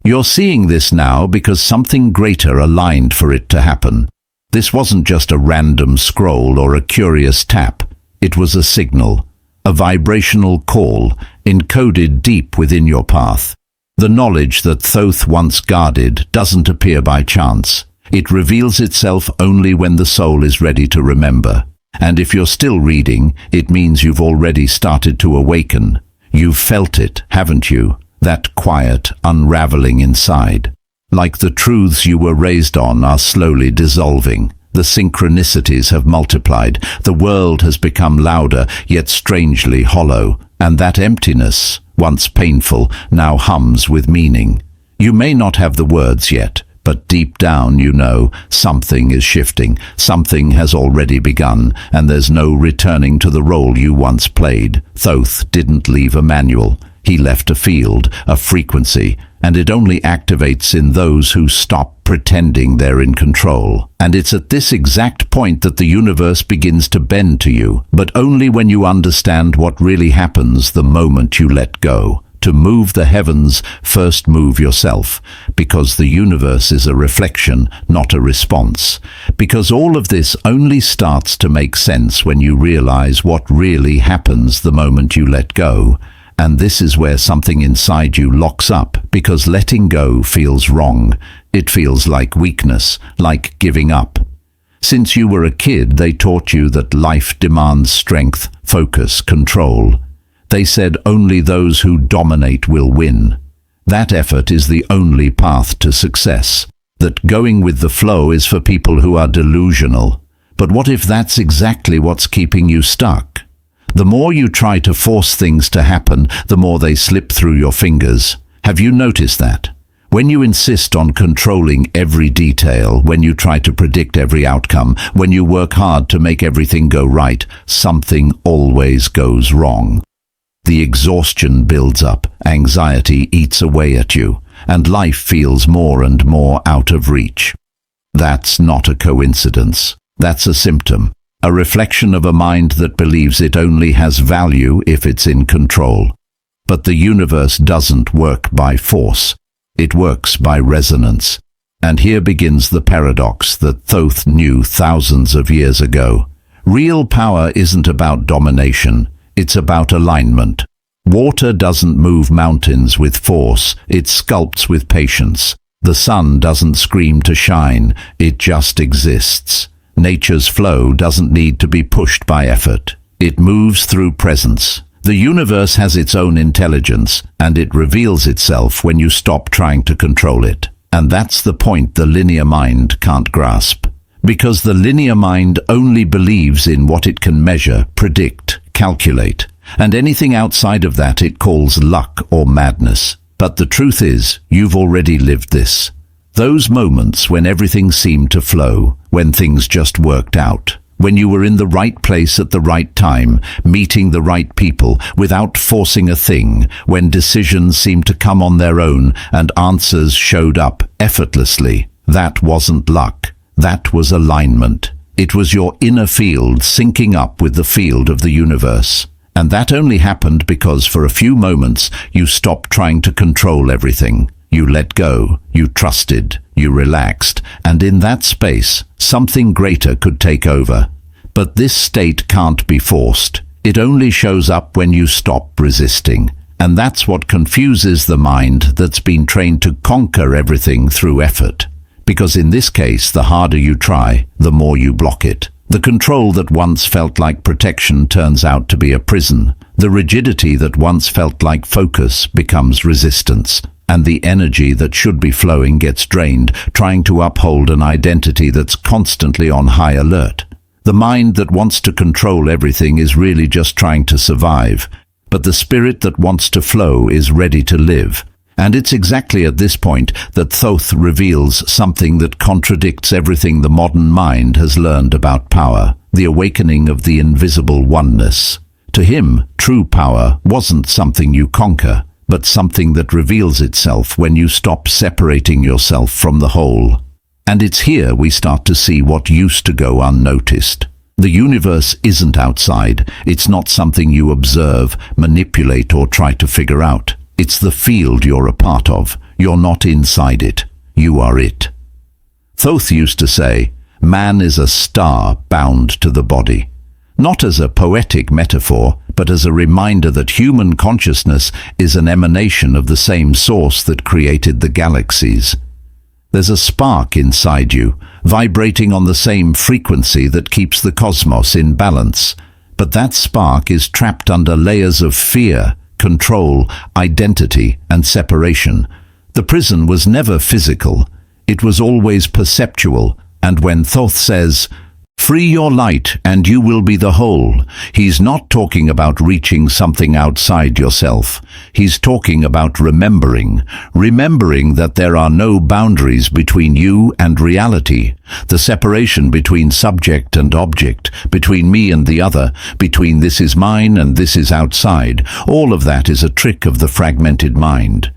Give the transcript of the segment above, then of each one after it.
You're seeing this now because something greater aligned for it to happen. This wasn't just a random scroll or a curious tap. It was a signal, a vibrational call, encoded deep within your path. The knowledge that Thoth once guarded doesn't appear by chance. It reveals itself only when the soul is ready to remember. And if you're still reading, it means you've already started to awaken. You've felt it, haven't you? That quiet unraveling inside. Like the truths you were raised on are slowly dissolving. The synchronicities have multiplied. The world has become louder, yet strangely hollow. And that emptiness, once painful, now hums with meaning. You may not have the words yet, but deep down you know something is shifting, something has already begun, and there's no returning to the role you once played. Thoth didn't leave a manual. He left a field, a frequency, and it only activates in those who stop pretending they're in control. And it's at this exact point that the universe begins to bend to you, but only when you understand what really happens the moment you let go. To move the heavens, first move yourself, because the universe is a reflection, not a response. Because all of this only starts to make sense when you realize what really happens the moment you let go. And this is where something inside you locks up, because letting go feels wrong. It feels like weakness, like giving up. Since you were a kid, they taught you that life demands strength, focus, control. They said only those who dominate will win. That effort is the only path to success. That going with the flow is for people who are delusional. But what if that's exactly what's keeping you stuck? The more you try to force things to happen, the more they slip through your fingers. Have you noticed that? When you insist on controlling every detail, when you try to predict every outcome, when you work hard to make everything go right, something always goes wrong. The exhaustion builds up, anxiety eats away at you, and life feels more and more out of reach. That's not a coincidence. That's a symptom, a reflection of a mind that believes it only has value if it's in control. But the universe doesn't work by force. It works by resonance. And here begins the paradox that Thoth knew thousands of years ago. Real power isn't about domination. It's about alignment. Water doesn't move mountains with force, it sculpts with patience. The sun doesn't scream to shine, it just exists. Nature's flow doesn't need to be pushed by effort. It moves through presence. The universe has its own intelligence, and it reveals itself when you stop trying to control it. And that's the point the linear mind can't grasp. Because the linear mind only believes in what it can measure, predict, calculate, and anything outside of that it calls luck or madness. But the truth is, you've already lived this. Those moments when everything seemed to flow, when things just worked out, when you were in the right place at the right time, meeting the right people, without forcing a thing, when decisions seemed to come on their own and answers showed up effortlessly. That wasn't luck. That was alignment. It was your inner field syncing up with the field of the universe. And that only happened because for a few moments you stopped trying to control everything. You let go, you trusted, you relaxed, and in that space, something greater could take over. But this state can't be forced. It only shows up when you stop resisting. And that's what confuses the mind that's been trained to conquer everything through effort. Because in this case, the harder you try, the more you block it. The control that once felt like protection turns out to be a prison. The rigidity that once felt like focus becomes resistance. And the energy that should be flowing gets drained, trying to uphold an identity that's constantly on high alert. The mind that wants to control everything is really just trying to survive. But the spirit that wants to flow is ready to live. And it's exactly at this point that Thoth reveals something that contradicts everything the modern mind has learned about power, the awakening of the invisible oneness. To him, true power wasn't something you conquer, but something that reveals itself when you stop separating yourself from the whole. And it's here we start to see what used to go unnoticed. The universe isn't outside. It's not something you observe, manipulate, or try to figure out. It's the field you're a part of. You're not inside it. You are it. Thoth used to say, man is a star bound to the body. Not as a poetic metaphor, but as a reminder that human consciousness is an emanation of the same source that created the galaxies. There's a spark inside you, vibrating on the same frequency that keeps the cosmos in balance. But that spark is trapped under layers of fear, control, identity, and separation. The prison was never physical. It was always perceptual, and when Thoth says, "Free your light and you will be the whole," he's not talking about reaching something outside yourself. He's talking about remembering that there are no boundaries between you and reality, the separation between subject and object, between me and the other, between this is mine and this is outside. All of that is a trick of the fragmented mind.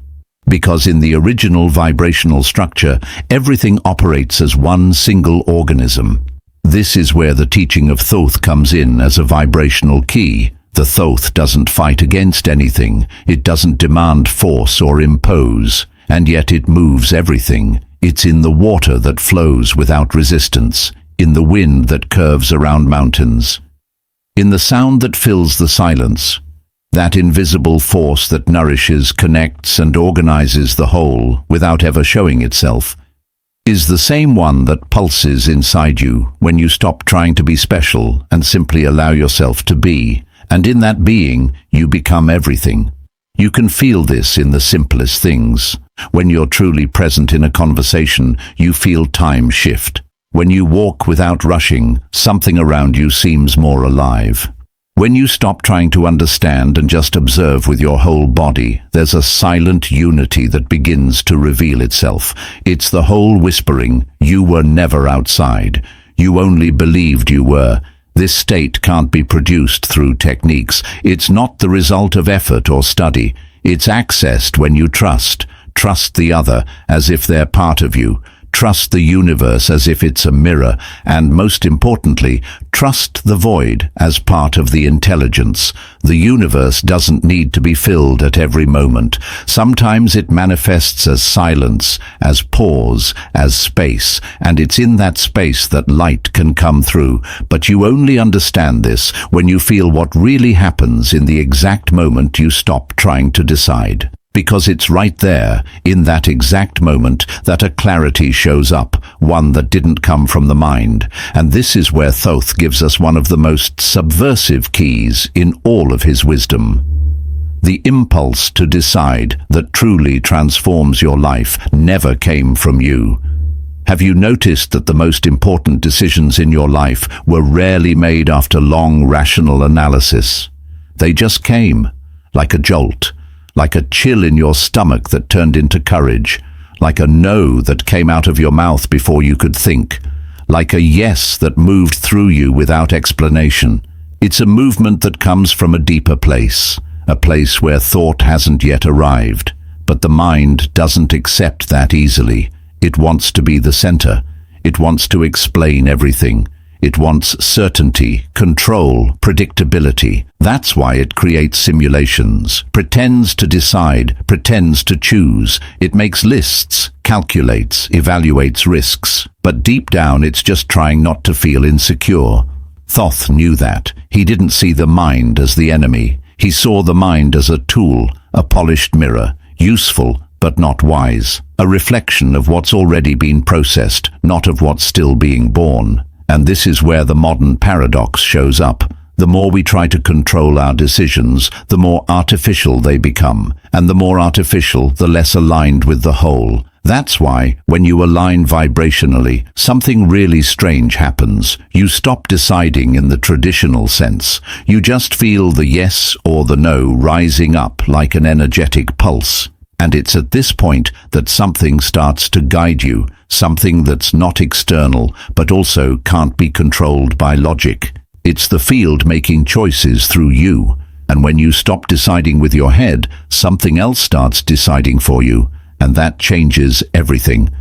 Because in the original vibrational structure, everything operates as one single organism. This is where the teaching of Thoth comes in as a vibrational key. The Thoth doesn't fight against anything. It doesn't demand force or impose. And yet it moves everything. It's in the water that flows without resistance, in the wind that curves around mountains, in the sound that fills the silence. That invisible force that nourishes, connects, and organizes the whole without ever showing itself is the same one that pulses inside you when you stop trying to be special and simply allow yourself to be. And in that being, you become everything. You can feel this in the simplest things. When you're truly present in a conversation, you feel time shift. When you walk without rushing, something around you seems more alive. When you stop trying to understand and just observe with your whole body, there's a silent unity that begins to reveal itself. It's the whole whispering, you were never outside. You only believed you were. This state can't be produced through techniques. It's not the result of effort or study. It's accessed when you trust. Trust the other as if they're part of you. Trust the universe as if it's a mirror, and most importantly, trust the void as part of the intelligence. The universe doesn't need to be filled at every moment. Sometimes it manifests as silence, as pause, as space, and it's in that space that light can come through. But you only understand this when you feel what really happens in the exact moment you stop trying to decide. Because it's right there, in that exact moment, that a clarity shows up, one that didn't come from the mind. And this is where Thoth gives us one of the most subversive keys in all of his wisdom. The impulse to decide that truly transforms your life never came from you. Have you noticed that the most important decisions in your life were rarely made after long rational analysis? They just came, like a jolt. Like a chill in your stomach that turned into courage, like a no that came out of your mouth before you could think, like a yes that moved through you without explanation. It's a movement that comes from a deeper place, a place where thought hasn't yet arrived. But the mind doesn't accept that easily. It wants to be the center. It wants to explain everything. It wants certainty, control, predictability. That's why it creates simulations, pretends to decide, pretends to choose. It makes lists, calculates, evaluates risks. But deep down it's just trying not to feel insecure. Thoth knew that. He didn't see the mind as the enemy. He saw the mind as a tool, a polished mirror, useful but not wise, a reflection of what's already been processed, not of what's still being born. And this is where the modern paradox shows up. The more we try to control our decisions, the more artificial they become. And the more artificial, the less aligned with the whole. That's why, when you align vibrationally, something really strange happens. You stop deciding in the traditional sense. You just feel the yes or the no rising up like an energetic pulse. And it's at this point that something starts to guide you, something that's not external, but also can't be controlled by logic. It's the field making choices through you. And when you stop deciding with your head, something else starts deciding for you. And that changes everything.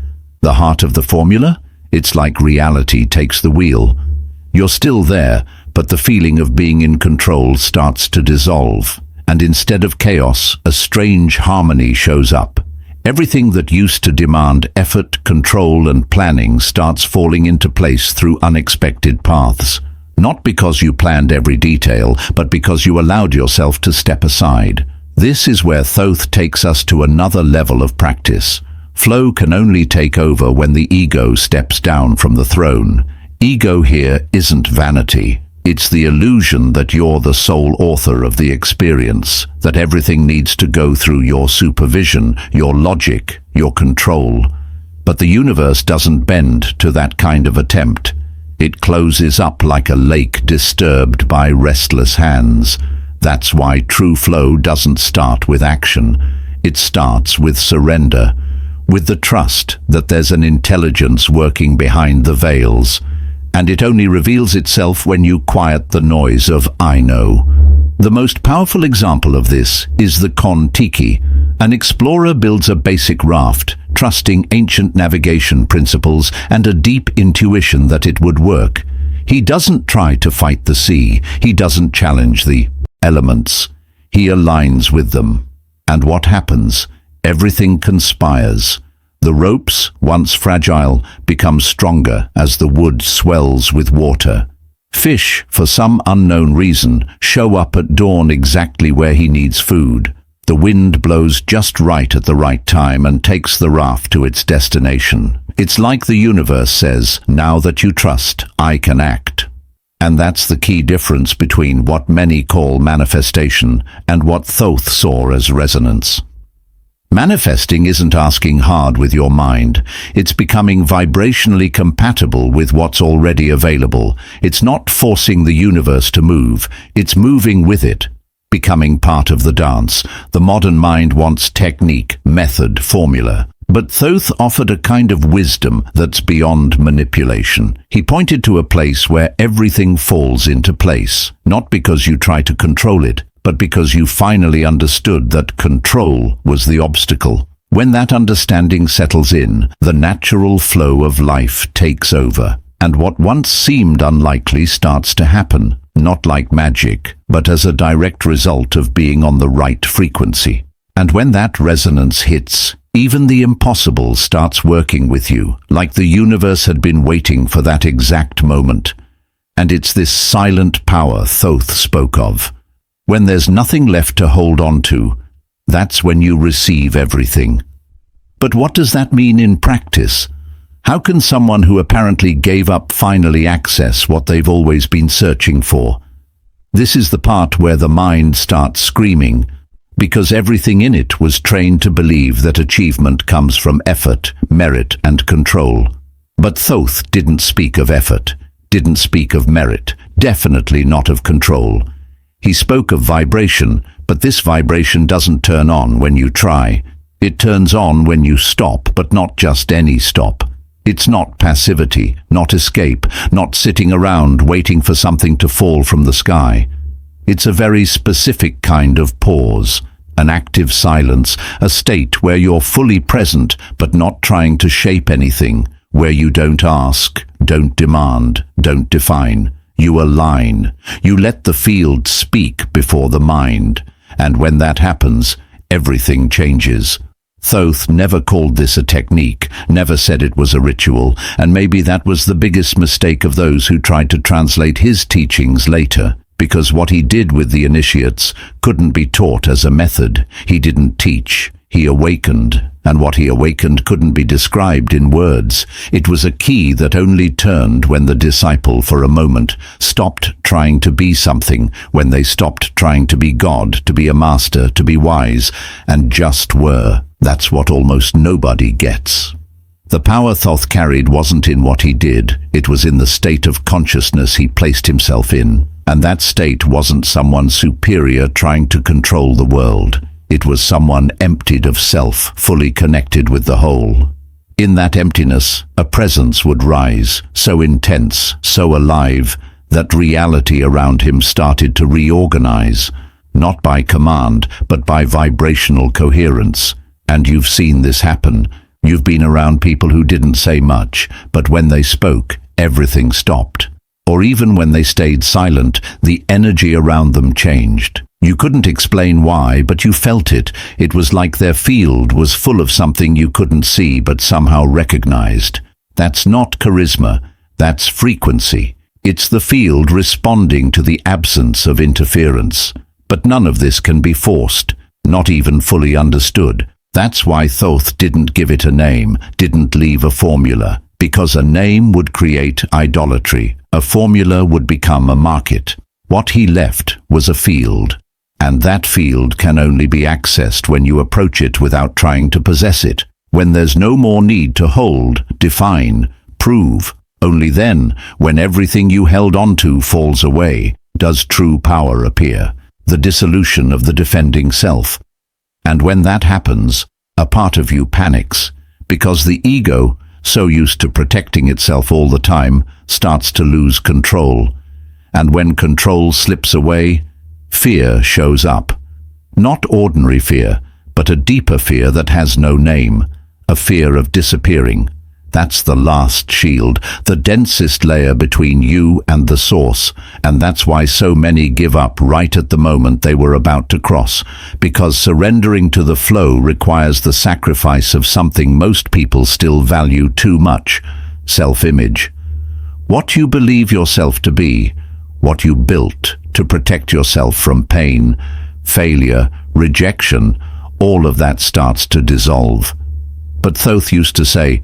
The heart of the formula? It's like reality takes the wheel. You're still there, but the feeling of being in control starts to dissolve. And instead of chaos, a strange harmony shows up. Everything that used to demand effort, control, and planning starts falling into place through unexpected paths. Not because you planned every detail, but because you allowed yourself to step aside. This is where Thoth takes us to another level of practice. Flow can only take over when the ego steps down from the throne. Ego here isn't vanity. It's the illusion that you're the sole author of the experience, that everything needs to go through your supervision, your logic, your control. But the universe doesn't bend to that kind of attempt. It closes up like a lake disturbed by restless hands. That's why true flow doesn't start with action. It starts with surrender, with the trust that there's an intelligence working behind the veils. And it only reveals itself when you quiet the noise of "I know." The most powerful example of this is the Kon-Tiki. An explorer builds a basic raft, trusting ancient navigation principles and a deep intuition that it would work. He doesn't try to fight the sea. He doesn't challenge the elements. He aligns with them. And what happens? Everything conspires. The ropes, once fragile, become stronger as the wood swells with water. Fish, for some unknown reason, show up at dawn exactly where he needs food. The wind blows just right at the right time and takes the raft to its destination. It's like the universe says, "Now that you trust, I can act." And that's the key difference between what many call manifestation and what Thoth saw as resonance. Manifesting isn't asking hard with your mind. It's becoming vibrationally compatible with what's already available. It's not forcing the universe to move. It's moving with it, becoming part of the dance. The modern mind wants technique, method, formula. But Thoth offered a kind of wisdom that's beyond manipulation. He pointed to a place where everything falls into place, not because you try to control it, but because you finally understood that control was the obstacle. When that understanding settles in, the natural flow of life takes over, and what once seemed unlikely starts to happen, not like magic, but as a direct result of being on the right frequency. And when that resonance hits, even the impossible starts working with you, like the universe had been waiting for that exact moment. And it's this silent power Thoth spoke of. When there's nothing left to hold on to, that's when you receive everything. But what does that mean in practice? How can someone who apparently gave up finally access what they've always been searching for? This is the part where the mind starts screaming, because everything in it was trained to believe that achievement comes from effort, merit, and control. But Thoth didn't speak of effort, didn't speak of merit, definitely not of control. He spoke of vibration, but this vibration doesn't turn on when you try. It turns on when you stop, but not just any stop. It's not passivity, not escape, not sitting around waiting for something to fall from the sky. It's a very specific kind of pause, an active silence, a state where you're fully present but not trying to shape anything, where you don't ask, don't demand, don't define. You align. You let the field speak before the mind. And when that happens, everything changes. Thoth never called this a technique, never said it was a ritual, and maybe that was the biggest mistake of those who tried to translate his teachings later, because what he did with the initiates couldn't be taught as a method. He didn't teach. He awakened, and what he awakened couldn't be described in words. It was a key that only turned when the disciple, for a moment, stopped trying to be something, when they stopped trying to be God, to be a master, to be wise, and just were. That's what almost nobody gets. The power Thoth carried wasn't in what he did, it was in the state of consciousness he placed himself in. And that state wasn't someone superior trying to control the world. It was someone emptied of self, fully connected with the whole. In that emptiness, a presence would rise, so intense, so alive, that reality around him started to reorganize, not by command, but by vibrational coherence. And you've seen this happen. You've been around people who didn't say much, but when they spoke, everything stopped. Or even when they stayed silent, the energy around them changed. You couldn't explain why, but you felt it. It was like their field was full of something you couldn't see but somehow recognized. That's not charisma, that's frequency. It's the field responding to the absence of interference. But none of this can be forced, not even fully understood. That's why Thoth didn't give it a name, didn't leave a formula. Because a name would create idolatry. A formula would become a market. What he left was a field. And that field can only be accessed when you approach it without trying to possess it. When there's no more need to hold, define, prove. Only then, when everything you held onto falls away, does true power appear. The dissolution of the defending self. And when that happens, a part of you panics, because the ego, so used to protecting itself all the time, starts to lose control. And when control slips away, fear shows up. Not ordinary fear, but a deeper fear that has no name, a fear of disappearing. That's the last shield, the densest layer between you and the source, and that's why so many give up right at the moment they were about to cross, because surrendering to the flow requires the sacrifice of something most people still value too much: self-image. What you believe yourself to be, what you built to protect yourself from pain, failure, rejection, all of that starts to dissolve. But Thoth used to say,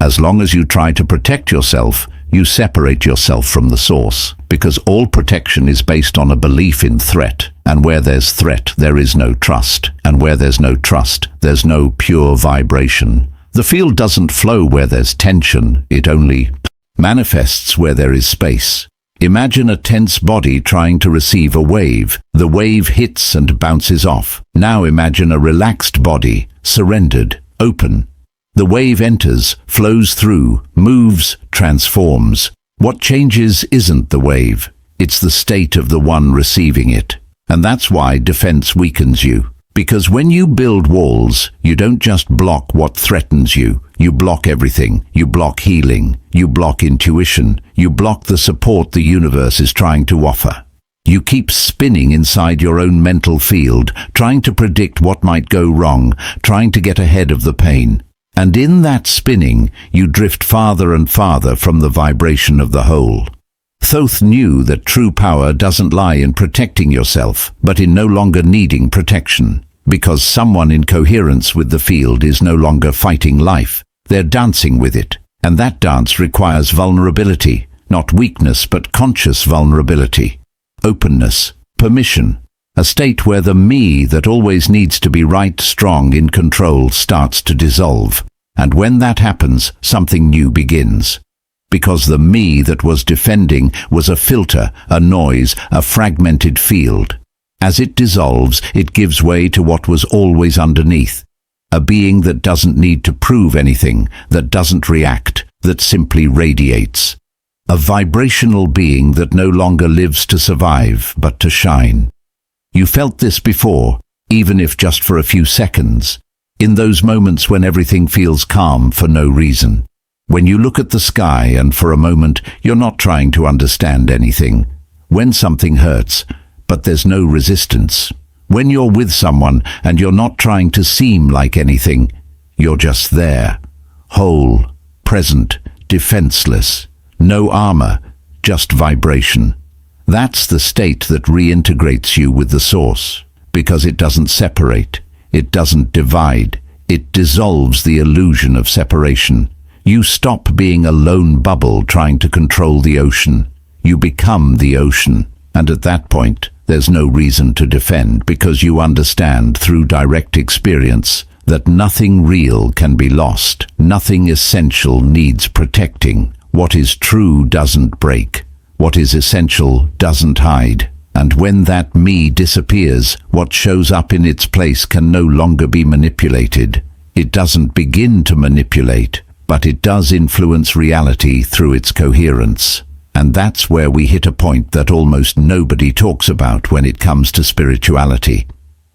as long as you try to protect yourself, you separate yourself from the source, because all protection is based on a belief in threat, and where there's threat, there is no trust, and where there's no trust, there's no pure vibration. The field doesn't flow where there's tension, it only manifests where there is space. Imagine a tense body trying to receive a wave. The wave hits and bounces off. Now imagine a relaxed body, surrendered, open. The wave enters, flows through, moves, transforms. What changes isn't the wave, it's the state of the one receiving it. And that's why defense weakens you. Because when you build walls, you don't just block what threatens you. You block everything. You block healing. You block intuition. You block the support the universe is trying to offer. You keep spinning inside your own mental field, trying to predict what might go wrong, trying to get ahead of the pain. And in that spinning, you drift farther and farther from the vibration of the whole. Thoth knew that true power doesn't lie in protecting yourself, but in no longer needing protection. Because someone in coherence with the field is no longer fighting life, they're dancing with it. And that dance requires vulnerability, not weakness but conscious vulnerability. Openness, permission, a state where the me that always needs to be right, strong, in control starts to dissolve. And when that happens, something new begins. Because the me that was defending was a filter, a noise, a fragmented field. As it dissolves, it gives way to what was always underneath. A being that doesn't need to prove anything, that doesn't react, that simply radiates. A vibrational being that no longer lives to survive, but to shine. You felt this before, even if just for a few seconds. In those moments when everything feels calm for no reason. When you look at the sky and for a moment you're not trying to understand anything. When something hurts, but there's no resistance. When you're with someone and you're not trying to seem like anything, you're just there. Whole, present, defenseless. No armor, just vibration. That's the state that reintegrates you with the source, because it doesn't separate, it doesn't divide, it dissolves the illusion of separation. You stop being a lone bubble trying to control the ocean. You become the ocean, and at that point, there's no reason to defend, because you understand through direct experience that nothing real can be lost, nothing essential needs protecting. What is true doesn't break. What is essential doesn't hide. And when that me disappears, what shows up in its place can no longer be manipulated. It doesn't begin to manipulate, but it does influence reality through its coherence. And that's where we hit a point that almost nobody talks about when it comes to spirituality.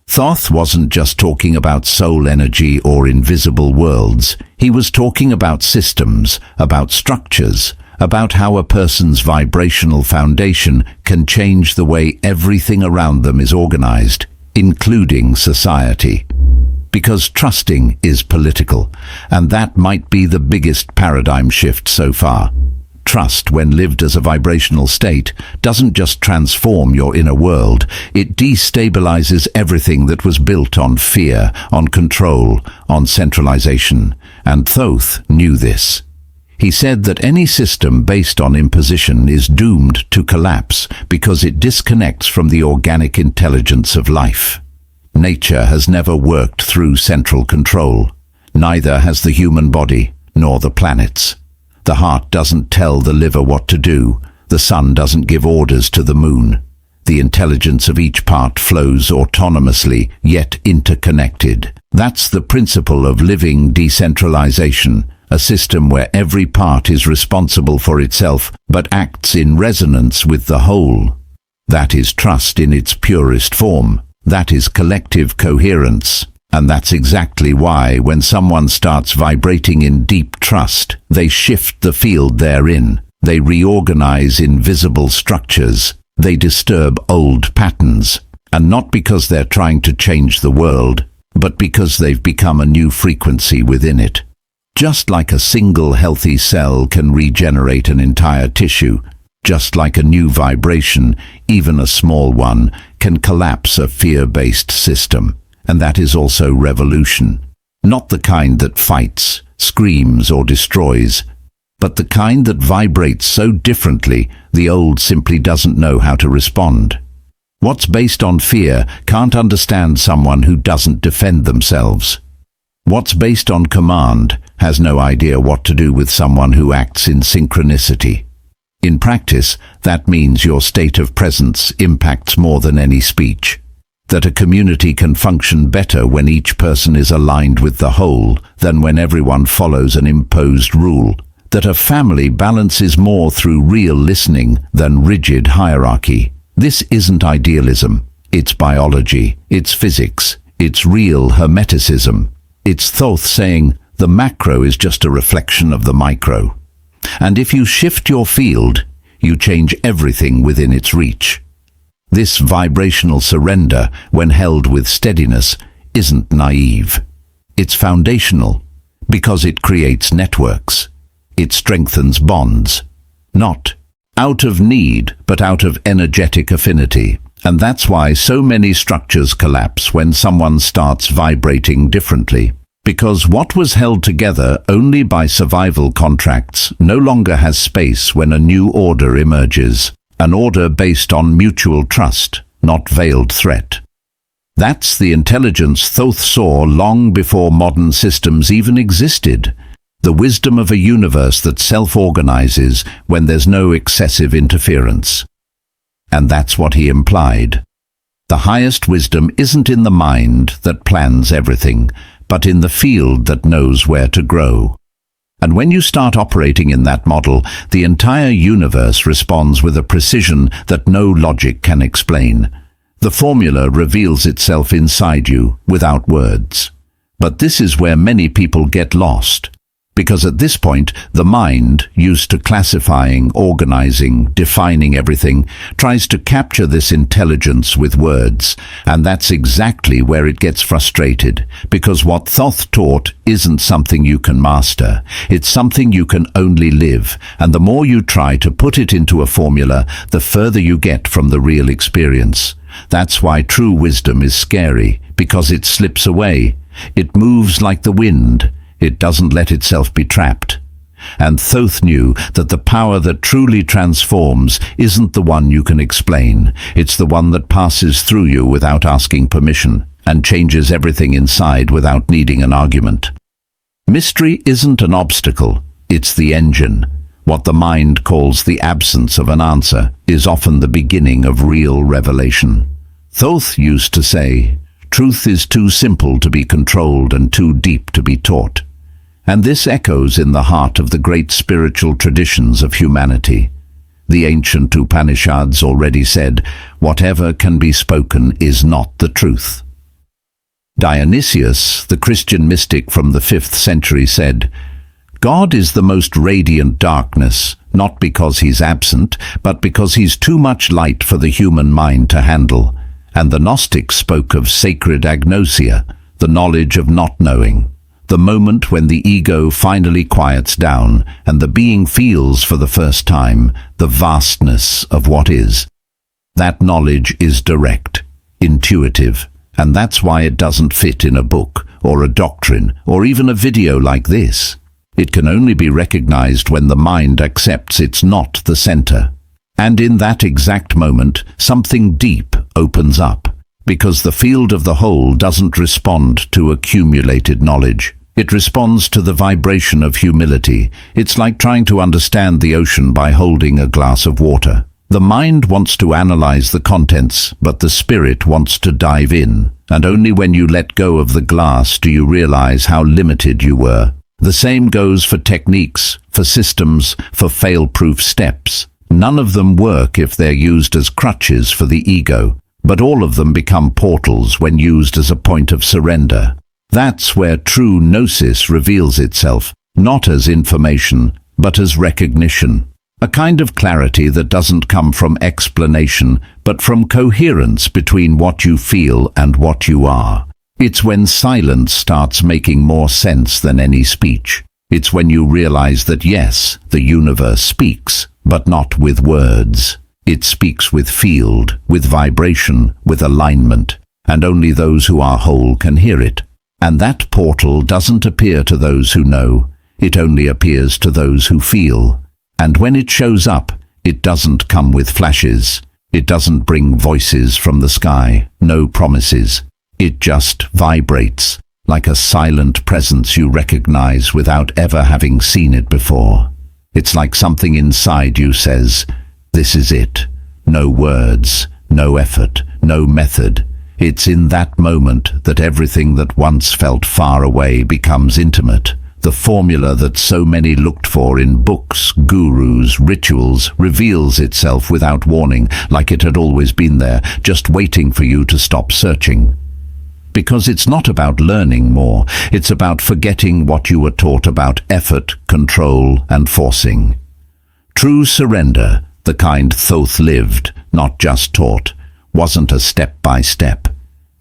Thoth wasn't just talking about soul energy or invisible worlds. He was talking about systems, about structures, about how a person's vibrational foundation can change the way everything around them is organized, including society. Because trusting is political, and that might be the biggest paradigm shift so far. Trust, when lived as a vibrational state, doesn't just transform your inner world, it destabilizes everything that was built on fear, on control, on centralization. And Thoth knew this. He said that any system based on imposition is doomed to collapse because it disconnects from the organic intelligence of life. Nature has never worked through central control. Neither has the human body, nor the planets. The heart doesn't tell the liver what to do. The sun doesn't give orders to the moon. The intelligence of each part flows autonomously, yet interconnected. That's the principle of living decentralization, a system where every part is responsible for itself, but acts in resonance with the whole. That is trust in its purest form. That is collective coherence. And that's exactly why, when someone starts vibrating in deep trust, they shift the field they're in. They reorganize invisible structures. They disturb old patterns. And not because they're trying to change the world, but because they've become a new frequency within it. Just like a single healthy cell can regenerate an entire tissue, just like a new vibration, even a small one, can collapse a fear-based system. And that is also revolution. Not the kind that fights, screams, or destroys, but the kind that vibrates so differently the old simply doesn't know how to respond. What's based on fear can't understand someone who doesn't defend themselves. What's based on command has no idea what to do with someone who acts in synchronicity. In practice, that means your state of presence impacts more than any speech. That a community can function better when each person is aligned with the whole than when everyone follows an imposed rule. That a family balances more through real listening than rigid hierarchy. This isn't idealism. It's biology. It's physics. It's real hermeticism. It's Thoth saying, the macro is just a reflection of the micro. And if you shift your field, you change everything within its reach. This vibrational surrender, when held with steadiness, isn't naive. It's foundational, because it creates networks. It strengthens bonds. Not out of need, but out of energetic affinity. And that's why so many structures collapse when someone starts vibrating differently. Because what was held together only by survival contracts no longer has space when a new order emerges. An order based on mutual trust, not veiled threat. That's the intelligence Thoth saw long before modern systems even existed. The wisdom of a universe that self-organizes when there's no excessive interference. And that's what he implied. The highest wisdom isn't in the mind that plans everything, but in the field that knows where to grow. And when you start operating in that model, the entire universe responds with a precision that no logic can explain. The formula reveals itself inside you, without words. But this is where many people get lost. Because at this point, the mind, used to classifying, organizing, defining everything, tries to capture this intelligence with words. And that's exactly where it gets frustrated. Because what Thoth taught isn't something you can master. It's something you can only live. And the more you try to put it into a formula, the further you get from the real experience. That's why true wisdom is scary, because it slips away. It moves like the wind. It doesn't let itself be trapped. And Thoth knew that the power that truly transforms isn't the one you can explain. It's the one that passes through you without asking permission, and changes everything inside without needing an argument. Mystery isn't an obstacle, it's the engine. What the mind calls the absence of an answer is often the beginning of real revelation. Thoth used to say, "Truth is too simple to be controlled and too deep to be taught." And this echoes in the heart of the great spiritual traditions of humanity. The ancient Upanishads already said, "Whatever can be spoken is not the truth." Dionysius, the Christian mystic from the 5th century, said, "God is the most radiant darkness, not because he's absent, but because he's too much light for the human mind to handle. And the Gnostics spoke of sacred agnosia, the knowledge of not knowing, the moment when the ego finally quiets down and the being feels for the first time the vastness of what is. That knowledge is direct, intuitive, and that's why it doesn't fit in a book or a doctrine or even a video like this. It can only be recognized when the mind accepts it's not the center. And in that exact moment, something deep opens up, because the field of the whole doesn't respond to accumulated knowledge. It responds to the vibration of humility. It's like trying to understand the ocean by holding a glass of water. The mind wants to analyze the contents, but the spirit wants to dive in. And only when you let go of the glass do you realize how limited you were. The same goes for techniques, for systems, for fail-proof steps. None of them work if they're used as crutches for the ego, but all of them become portals when used as a point of surrender. That's where true gnosis reveals itself, not as information, but as recognition. A kind of clarity that doesn't come from explanation, but from coherence between what you feel and what you are. It's when silence starts making more sense than any speech. It's when you realize that yes, the universe speaks, but not with words. It speaks with field, with vibration, with alignment, and only those who are whole can hear it. And that portal doesn't appear to those who know, it only appears to those who feel. And when it shows up, it doesn't come with flashes. It doesn't bring voices from the sky, no promises. It just vibrates, like a silent presence you recognize without ever having seen it before. It's like something inside you says, "This is it." No words, no effort, no method. It's in that moment that everything that once felt far away becomes intimate. The formula that so many looked for in books, gurus, rituals reveals itself without warning, like it had always been there, just waiting for you to stop searching. Because it's not about learning more, it's about forgetting what you were taught about effort, control, and forcing. True surrender, the kind Thoth lived, not just taught, wasn't a step-by-step.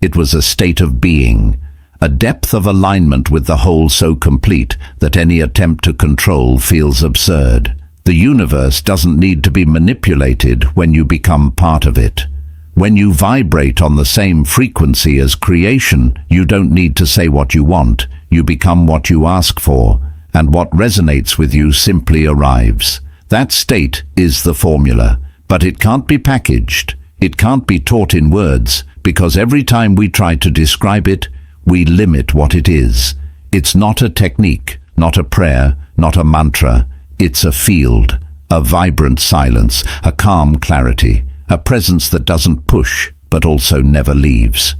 It was a state of being, a depth of alignment with the whole so complete that any attempt to control feels absurd. The universe doesn't need to be manipulated when you become part of it. When you vibrate on the same frequency as creation, you don't need to say what you want. You become what you ask for, and what resonates with you simply arrives. That state is the formula, but it can't be packaged. It can't be taught in words, because every time we try to describe it, we limit what it is. It's not a technique, not a prayer, not a mantra. It's a field, a vibrant silence, a calm clarity, a presence that doesn't push, but also never leaves.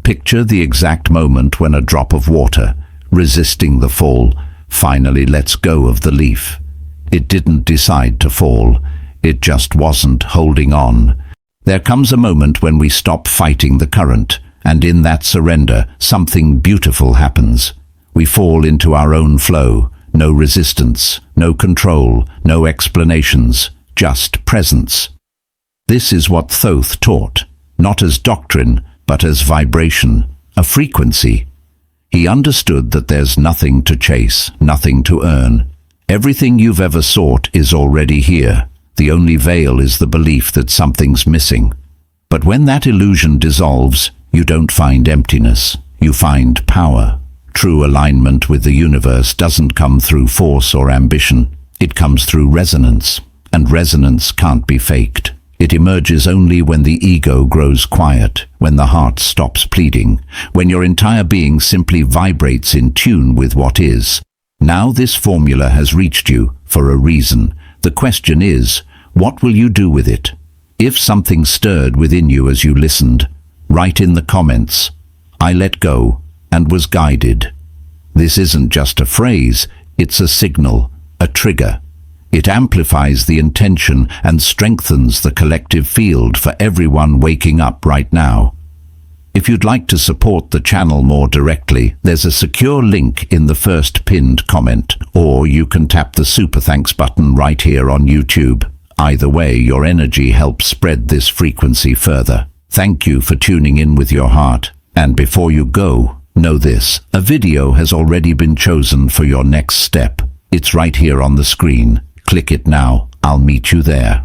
Picture the exact moment when a drop of water, resisting the fall, finally lets go of the leaf. It didn't decide to fall. It just wasn't holding on. There comes a moment when we stop fighting the current, and in that surrender, something beautiful happens. We fall into our own flow, no resistance, no control, no explanations, just presence. This is what Thoth taught, not as doctrine, but as vibration, a frequency. He understood that there's nothing to chase, nothing to earn. Everything you've ever sought is already here. The only veil is the belief that something's missing. But when that illusion dissolves, you don't find emptiness, you find power. True alignment with the universe doesn't come through force or ambition. It comes through resonance, and resonance can't be faked. It emerges only when the ego grows quiet, when the heart stops pleading, when your entire being simply vibrates in tune with what is. Now this formula has reached you for a reason. The question is, what will you do with it? If something stirred within you as you listened, write in the comments, "I let go and was guided." This isn't just a phrase, it's a signal, a trigger. It amplifies the intention and strengthens the collective field for everyone waking up right now. If you'd like to support the channel more directly, there's a secure link in the first pinned comment, or Or you can tap the super thanks button right here on YouTube. Either way, your energy helps spread this frequency further. Thank you for tuning in with your heart. And before you go, know this: a video has already been chosen for your next step. It's right here on the screen. Click it now. I'll meet you there.